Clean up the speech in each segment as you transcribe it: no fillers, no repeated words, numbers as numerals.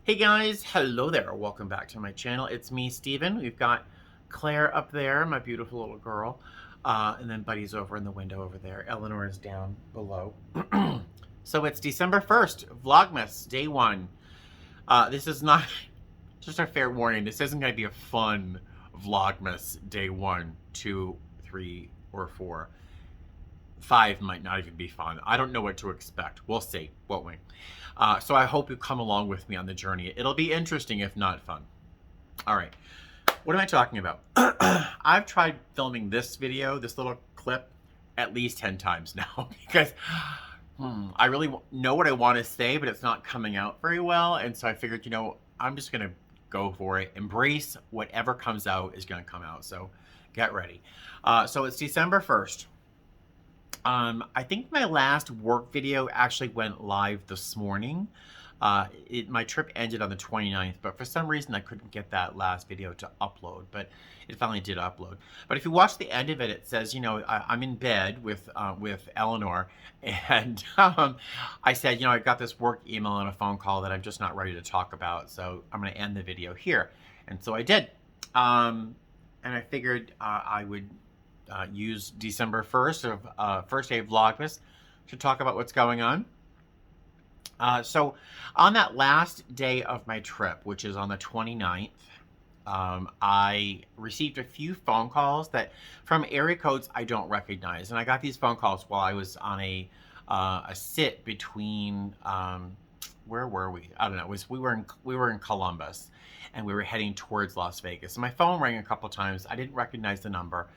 Hey guys, hello there. Welcome back to my channel. It's me, Steven. We've got Claire up there, my beautiful little girl. And then Buddy's over in the window over there. Eleanor is down below. So it's December 1st, Vlogmas, day one. This is not, just a fair warning, this isn't going to be a fun Vlogmas day 1, 2, 3, or 4. 5 might not even be fun. I don't know what to expect. We'll see, won't we? So I hope you come along with me on the journey. It'll be interesting, if not fun. All right, what am I talking about? I've tried filming this video, this little clip, at least 10 times now because I really know what I want to say, but it's not coming out very well. And so I figured, I'm just going to go for it. Embrace whatever comes out is going to come out. So get ready. So it's December 1st. I think my last work video actually went live this morning. My trip ended on the 29th, but for some reason I couldn't get that last video to upload, but it finally did upload. But if you watch the end of it, it says, I'm in bed with Eleanor, and I said, I got this work email and a phone call that I'm just not ready to talk about, so I'm going to end the video here. And so I did. And I figured I would use December 1st of first day of Vlogmas to talk about what's going on. So on that last day of my trip, which is on the 29th, I received a few phone calls that from area codes I don't recognize. And I got these phone calls while I was on a sit between, where were we? I don't know. We were in Columbus and we were heading towards Las Vegas. And my phone rang a couple times. I didn't recognize the number.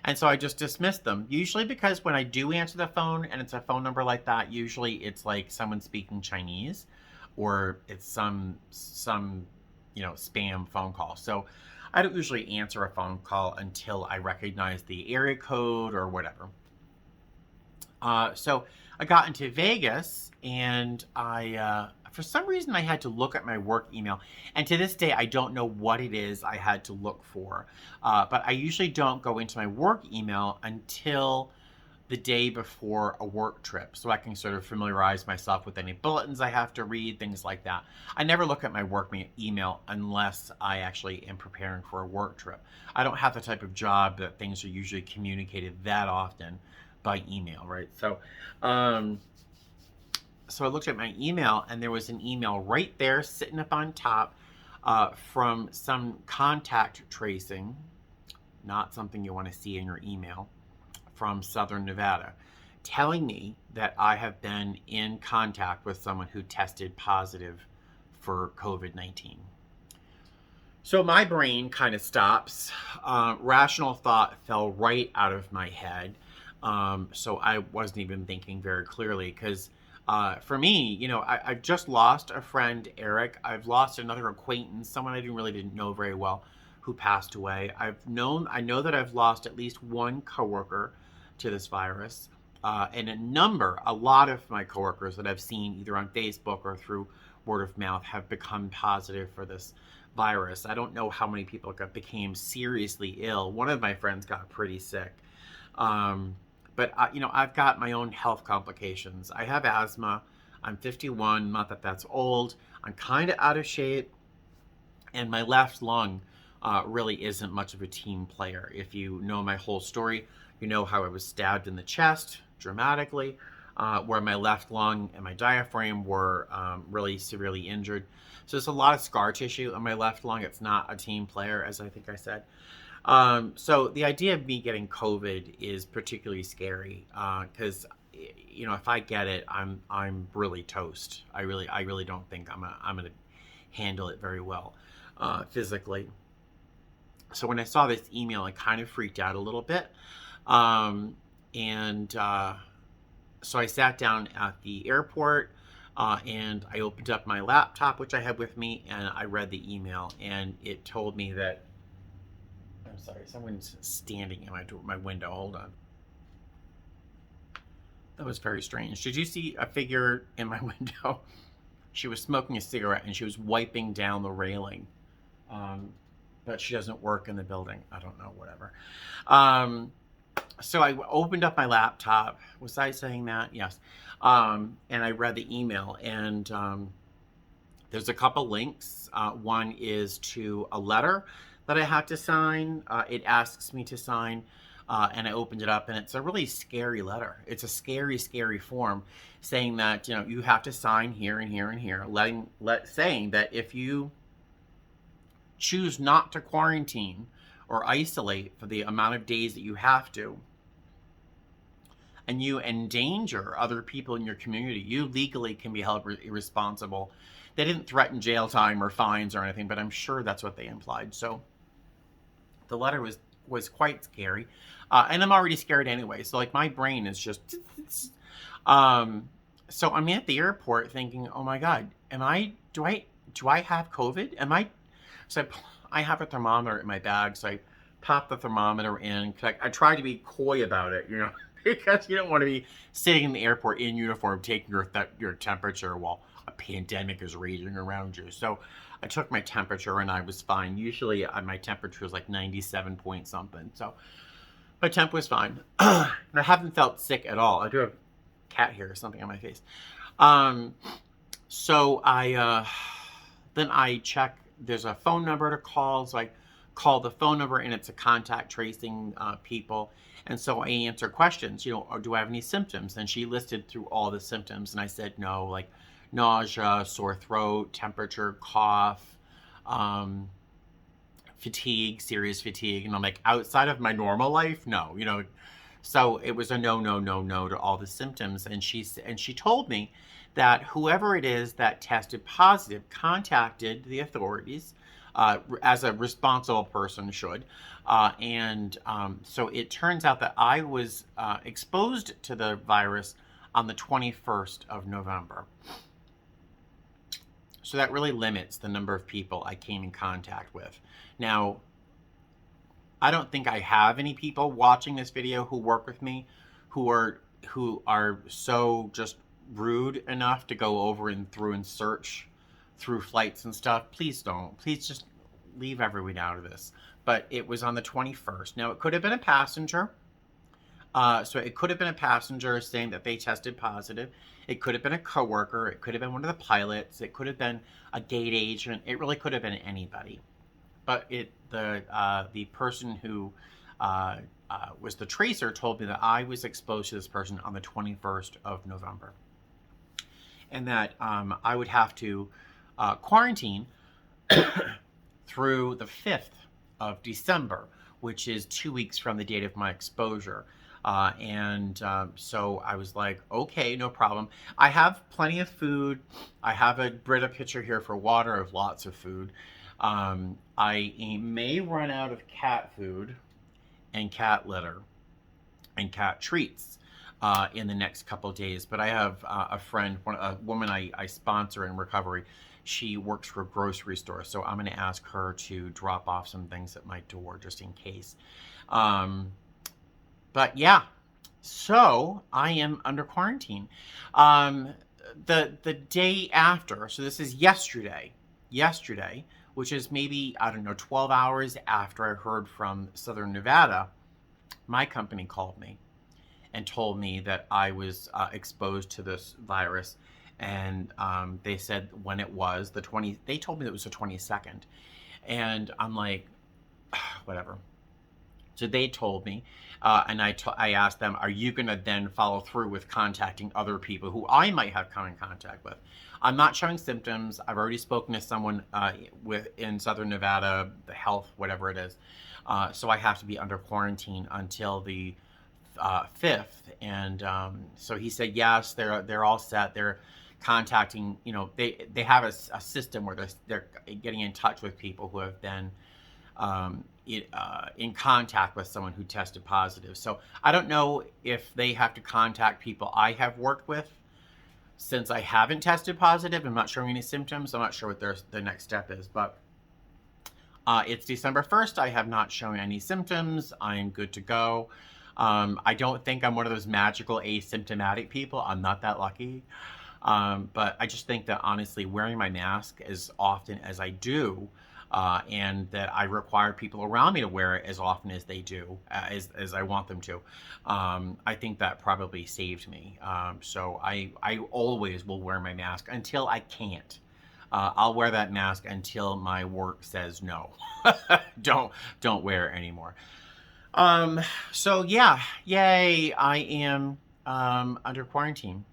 And so I just dismissed them, usually because when I do answer the phone and it's a phone number like that, usually it's like someone speaking Chinese or it's some spam phone call. So I don't usually answer a phone call until I recognize the area code or whatever. So I got into Vegas and for some reason I had to look at my work email, and to this day I don't know what it is I had to look for, but I usually don't go into my work email until the day before a work trip, so I can sort of familiarize myself with any bulletins I have to read, things like that. I never look at my work email unless I actually am preparing for a work trip. I don't have the type of job that things are usually communicated that often by email, right? So so I looked at my email and there was an email right there sitting up on top from some contact tracing, not something you want to see in your email, from Southern Nevada, telling me that I have been in contact with someone who tested positive for COVID-19. So my brain kind of stops. Rational thought fell right out of my head. So I wasn't even thinking very clearly because for me, I've just lost a friend, Eric. I've lost another acquaintance, someone I didn't know very well, who passed away. I know that I've lost at least one coworker to this virus, and a lot of my coworkers that I've seen either on Facebook or through word of mouth have become positive for this virus. I don't know how many people became seriously ill. One of my friends got pretty sick. But, I've got my own health complications. I have asthma. I'm 51, not that that's old. I'm kind of out of shape. And my left lung really isn't much of a team player. If you know my whole story, you know how I was stabbed in the chest dramatically, where my left lung and my diaphragm were really severely injured. So there's a lot of scar tissue on my left lung. It's not a team player, as I think I said. So the idea of me getting COVID is particularly scary because, if I get it, I'm really toast. I really don't think I'm gonna handle it very well physically. So when I saw this email, I kind of freaked out a little bit, so I sat down at the airport and I opened up my laptop, which I had with me, and I read the email, and it told me that. I'm sorry, someone's standing in my window. Hold on. That was very strange. Did you see a figure in my window? She was smoking a cigarette and she was wiping down the railing. But she doesn't work in the building. I don't know, whatever. So I opened up my laptop. Was I saying that? Yes. And I read the email, and There's a couple links. One is to a letter that I had to sign. It asks me to sign, and I opened it up, and it's a really scary letter. It's a scary, scary form saying that, you know, you have to sign here and here and here, saying that if you choose not to quarantine or isolate for the amount of days that you have to, and you endanger other people in your community, you legally can be held responsible. They didn't threaten jail time or fines or anything, but I'm sure that's what they implied. So the letter was quite scary, and I'm already scared anyway. So like my brain is just, so I'm at the airport thinking, oh my God, do I have COVID? So I have a thermometer in my bag, so I pop the thermometer in. I try to be coy about it, you know, because you don't want to be sitting in the airport in uniform taking your temperature while a pandemic is raging around you. So I took my temperature and I was fine. Usually my temperature is like 97 point something. So my temp was fine. And I haven't felt sick at all. I do have cat hair or something on my face. So then I check, there's a phone number to call. So I call the phone number, and it's a contact tracing people. And so I answer questions, you know, or do I have any symptoms? And she listed through all the symptoms. And I said, no, like nausea, sore throat, temperature, cough, fatigue, serious fatigue. And I'm like, outside of my normal life, no, you know. So it was a no, no, no, no to all the symptoms. And she told me that whoever it is that tested positive contacted the authorities, as a responsible person should. So it turns out that I was exposed to the virus on the 21st of November. So that really limits the number of people I came in contact with. Now, I don't think I have any people watching this video who work with me who are so just rude enough to go over and search through flights and stuff. Please don't. Please just leave everyone out of this. But it was on the 21st. Now, it could have been a passenger. So it could have been a passenger saying that they tested positive. It could have been a coworker. It could have been one of the pilots. It could have been a gate agent. It really could have been anybody. But the person who was the tracer told me that I was exposed to this person on the 21st of November. And that I would have to quarantine through the 5th of December, which is 2 weeks from the date of my exposure. So I was like, okay, no problem. I have plenty of food. I have a Brita pitcher here for water. I have lots of food. I may run out of cat food and cat litter and cat treats in the next couple of days. But I have a friend, a woman I sponsor in recovery. She works for a grocery store, so I'm going to ask her to drop off some things at my door just in case. But yeah, so I am under quarantine. The day after, so this is yesterday, which is maybe, I don't know, 12 hours after I heard from Southern Nevada, my company called me and told me that I was exposed to this virus. And they said when it was they told me it was the 22nd. And I'm like, whatever. So they told me, and I asked them, are you going to then follow through with contacting other people who I might have come in contact with? I'm not showing symptoms. I've already spoken to someone in Southern Nevada, the health, whatever it is. So I have to be under quarantine until the 5th. And so he said, yes, they're all set. They're contacting, you know, they have a system where they're getting in touch with people who have been in contact with someone who tested positive. So I don't know if they have to contact people I have worked with. Since I haven't tested positive, I'm not showing any symptoms. I'm not sure what the next step is, but it's December 1st. I have not shown any symptoms. I'm good to go. I don't think I'm one of those magical asymptomatic people. I'm not that lucky. But I just think that honestly, wearing my mask as often as I do, and that I require people around me to wear it as often as they do, as I want them to, I think that probably saved me. So I always will wear my mask until I can't. I'll wear that mask until my work says no. Don't wear it anymore. So yeah, yay, I am under quarantine.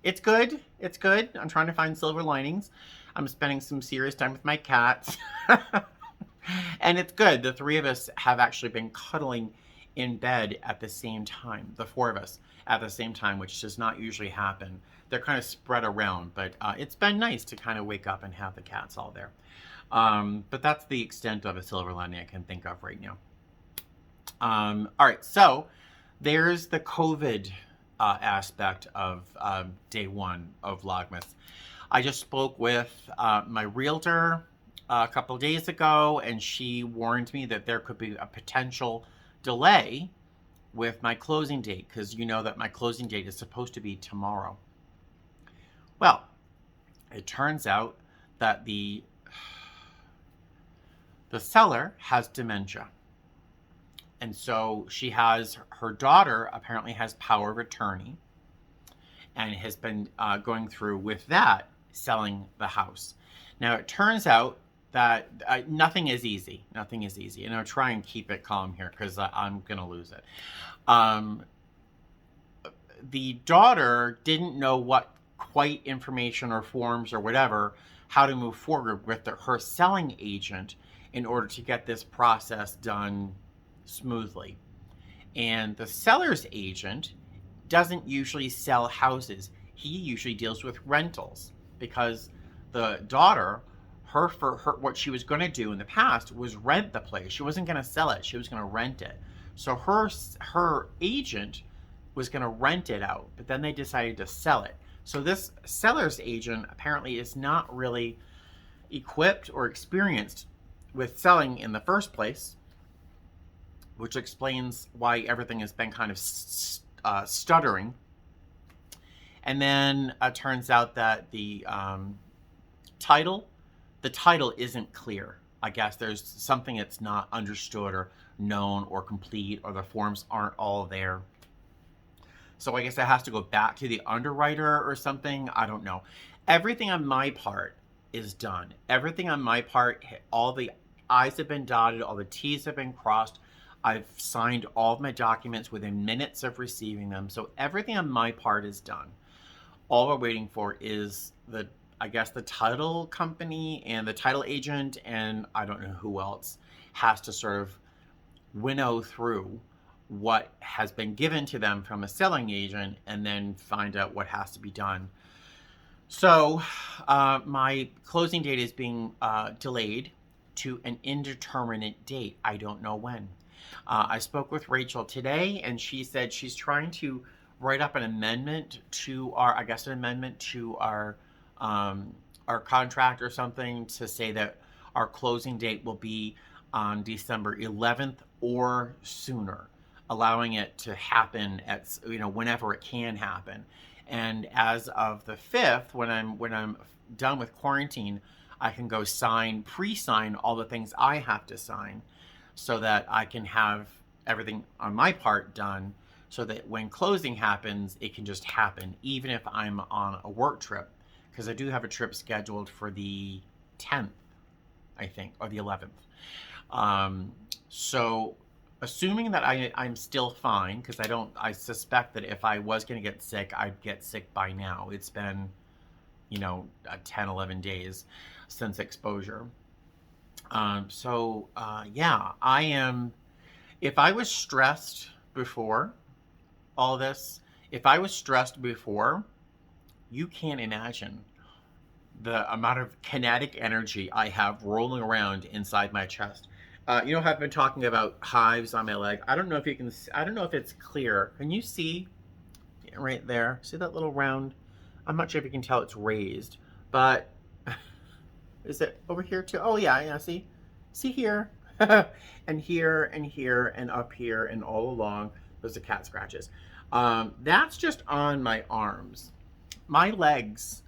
It's good. It's good. I'm trying to find silver linings. I'm spending some serious time with my cats. And it's good. The three of us have actually been cuddling in bed at the same time. The four of us at the same time, which does not usually happen. They're kind of spread around, but it's been nice to kind of wake up and have the cats all there. But that's the extent of a silver lining I can think of right now. All right, so there's the COVID aspect of day one of Vlogmas. I just spoke with my realtor a couple days ago, and she warned me that there could be a potential delay with my closing date, because you know that my closing date is supposed to be tomorrow. Well, it turns out that the seller has dementia. And so she has, her daughter apparently has power of attorney and has been going through with that, selling the house. Now, it turns out that nothing is easy. Nothing is easy. And I'll try and keep it calm here because I'm going to lose it. The daughter didn't know what quite information or forms or whatever, how to move forward with her selling agent in order to get this process done smoothly. And the seller's agent doesn't usually sell houses. He usually deals with rentals, because the daughter, what she was going to do in the past was rent the place. She wasn't going to sell it. She was going to rent it. So her agent was going to rent it out, but then they decided to sell it. So this seller's agent apparently is not really equipped or experienced with selling in the first place, which explains why everything has been kind of stuttering. And then it turns out that the title isn't clear. I guess there's something that's not understood or known or complete, or the forms aren't all there. So I guess it has to go back to the underwriter or something. I don't know. Everything on my part is done. Everything on my part, all the I's have been dotted, all the T's have been crossed. I've signed all of my documents within minutes of receiving them. So everything on my part is done. All we're waiting for is the title company and the title agent, and I don't know who else has to sort of winnow through what has been given to them from a selling agent and then find out what has to be done. So my closing date is being delayed to an indeterminate date. I don't know when. I spoke with Rachel today, and she said she's trying to write up an amendment to our contract or something, to say that our closing date will be on December 11th or sooner, allowing it to happen at, whenever it can happen. And as of the 5th, when I'm done with quarantine, I can go pre-sign all the things I have to sign, so that I can have everything on my part done, so that when closing happens, it can just happen, even if I'm on a work trip, because I do have a trip scheduled for the 10th, I think, or the 11th. So assuming that I'm still fine, because I suspect that if I was going to get sick, I'd get sick by now. It's been, 10, 11 days since exposure. Yeah, I am. If I was stressed before all this, you can't imagine the amount of kinetic energy I have rolling around inside my chest. I've been talking about hives on my leg. I don't know if it's clear. Can you see right there? See that little round? I'm not sure if you can tell it's raised, but is it over here too? Oh yeah, see here, and here, and here, and up here, and all along. Those are cat scratches. That's just on my arms. My legs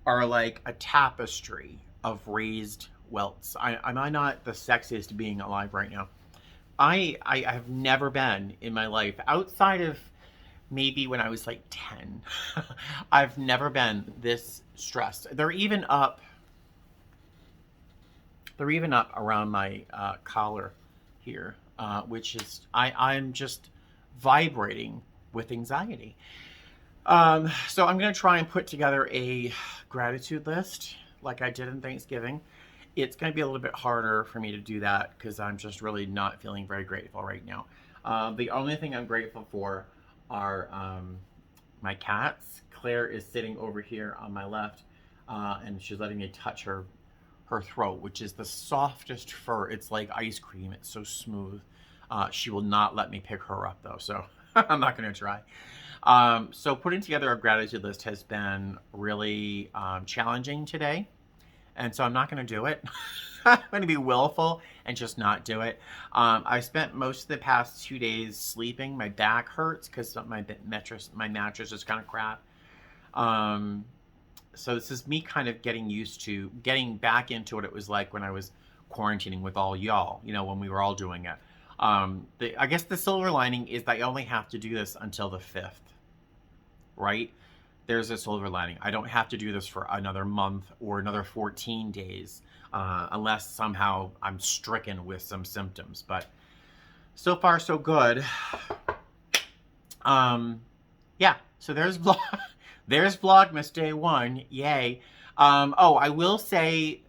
are like a tapestry of raised welts. Am I not the sexiest being alive right now? I have never been in my life, outside of maybe when I was like 10. I've never been this stressed. They're even up around my collar here, which is I'm just vibrating with anxiety. So I'm going to try and put together a gratitude list like I did in Thanksgiving. It's going to be a little bit harder for me to do that because I'm just really not feeling very grateful right now. The only thing I'm grateful for are my cats. Claire is sitting over here on my left, and she's letting me touch her throat, which is the softest fur. It's like ice cream. It's so smooth. She will not let me pick her up though, so I'm not going to try. So putting together a gratitude list has been really challenging today, and so I'm not going to do it. I'm going to be willful and just not do it. I spent most of the past 2 days sleeping. My back hurts because my mattress is kind of crap. So this is me kind of getting back into what it was like when I was quarantining with all y'all, when we were all doing it. I guess the silver lining is I only have to do this until the 5th, right? There's a silver lining. I don't have to do this for another month or another 14 days, unless somehow I'm stricken with some symptoms. But so far, so good. Yeah, so there's Vlogmas day 1. Yay. Oh, I will say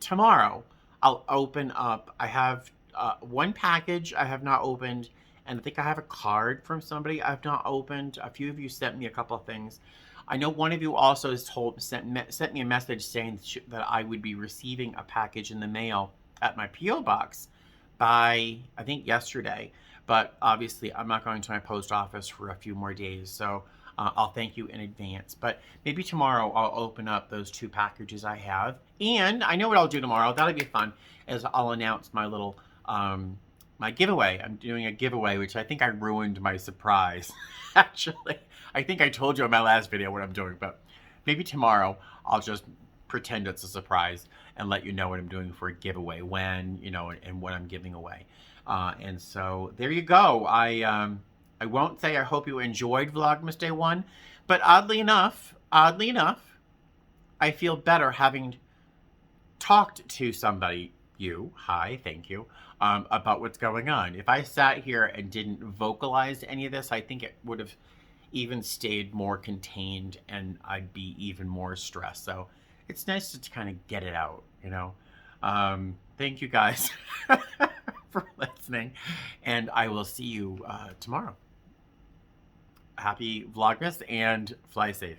tomorrow I'll open up. I have one package I have not opened, and I think I have a card from somebody I've not opened. A few of you sent me a couple of things. I know one of you also sent me a message saying that I would be receiving a package in the mail at my P.O. box by, I think, yesterday. But obviously, I'm not going to my post office for a few more days, so I'll thank you in advance. But maybe tomorrow I'll open up those 2 packages I have. And I know what I'll do tomorrow. That'll be fun, is I'll announce my little my giveaway. I'm doing a giveaway, which I think I ruined my surprise. Actually, I think I told you in my last video what I'm doing, but maybe tomorrow I'll just pretend it's a surprise and let you know what I'm doing for a giveaway, when, and what I'm giving away. And so there you go. I won't say I hope you enjoyed Vlogmas day 1, but oddly enough, I feel better having talked to somebody, hi, thank you, about what's going on. If I sat here and didn't vocalize any of this, I think it would have even stayed more contained and I'd be even more stressed. So it's nice to kind of get it out, Thank you guys for listening, and I will see you tomorrow. Happy Vlogmas and fly safe.